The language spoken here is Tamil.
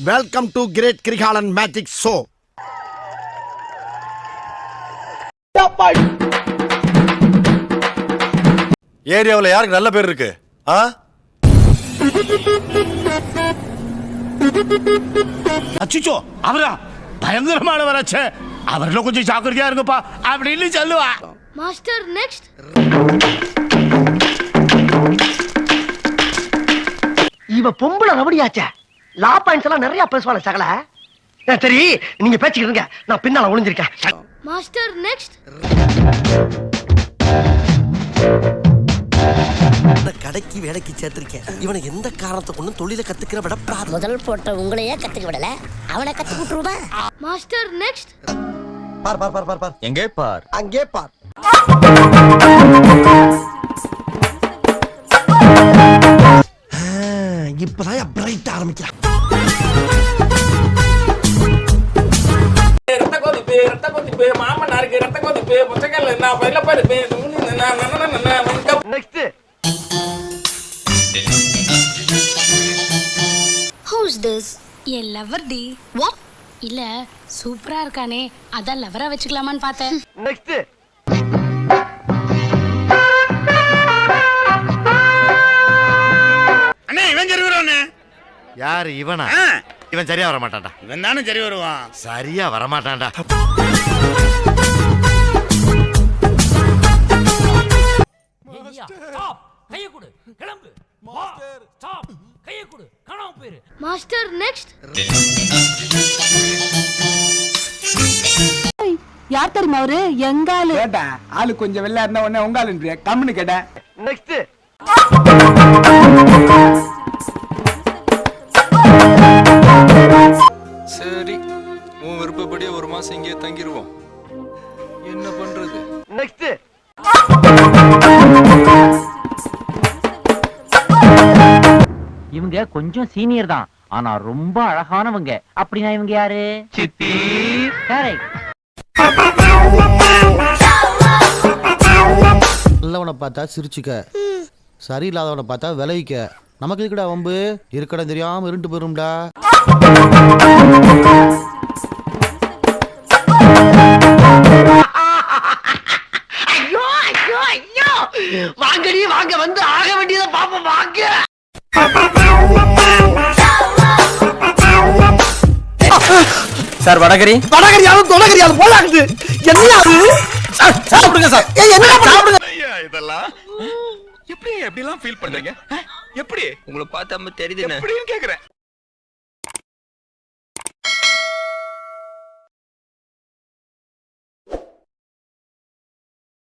Welcome to great Kirikalan magic show. ஏரியாவில் யாருக்கு நல்ல பேர் இருக்கு? அச்சுச்சோ அவரா பயங்கரமானவராச்சே, அவர்ல கொஞ்சம் ஜாக்கிரதையா இருங்கப்பா அப்படின்னு சொல்லுவா. Master next. இவ பொம்பளை ரபடியாச்சே, லா பாயிண்ட்ஸ் எல்லாம் நிறைய பேசுவாளே சகல. சரி நீங்க பேசிக்கிட்டு இருங்க, நான் பின்னால ஒளிஞ்சிருக்கேன். Master next. கடைக்கு வேலைக்கு சேர்த்திருக்கேன். இவனை எந்த காரணத்தை கொண்டு தொழில கத்துக்கிற விட முதல் போட்ட உங்களையே கத்துக்க விடல, அவனை கத்து விட்டுருவா. Master next. பார் பார் பார் பார் பார். எங்கே பார்? அங்கே பார். இப்பதான் பிரைட் ஆரம்பிக்கிறான். நெக்ஸ்ட். Who's this? என் லவர் டி. What? இல்ல சூப்பரா இருக்கானே, அதான் லவரா வச்சுக்கலாமான்னு பார்த்தேன். நெக்ஸ்ட். அண்ணே இவன் சரி வருவானே. யாரு இவனா? இவன் சரியா வர மாட்டான்டா. இவன் தானே சரி வருவான். சரியா வர மாட்டான்டா. Master next. யார் தெரியுமா அவரு? எங்காலு. கேட்டா ஆளு கொஞ்சம் வெள்ளா இருந்தா உடனே உங்காலுன்றிய கம்முன்னு கேட்டேன். நெக்ஸ்ட். சரி, உன் விருப்பப்படி ஒரு மாசம் இங்கே தங்கிடுவோம். என்ன பண்றது? நெக்ஸ்ட். இவங்க கொஞ்சம் சீனியர் தான், ஆனா ரொம்ப அழகானவங்க. அப்படின்னா இவங்க யாரு? சித்தி. நல்லவனை பார்த்தா சிரிச்சுக்க, சரியில்லாதவனை பார்த்தா விளைவிக்க. நமக்கு இருக்குடா வம்பு, இருக்கடா தெரியாம இருண்டு போயிரும்டா. ஐயோ ஐயோ ஐயோ, வாங்கடி வாங்க, வந்து ஆக வேண்டியதை பாப்போம் வாங்க. சார் வடகரி. வடகரியாலும் தொடகரியாலும் போலாகுது. என்ன சாப்பிடுங்க சார். என்ன சாப்பிடுங்க. ஐயா இதெல்லாம் எப்படி எப்படிலாம் ஃபீல் பண்றீங்க? எப்படி உங்களை பார்த்தா தெரியுது எப்படின்னு கேக்குறேன்.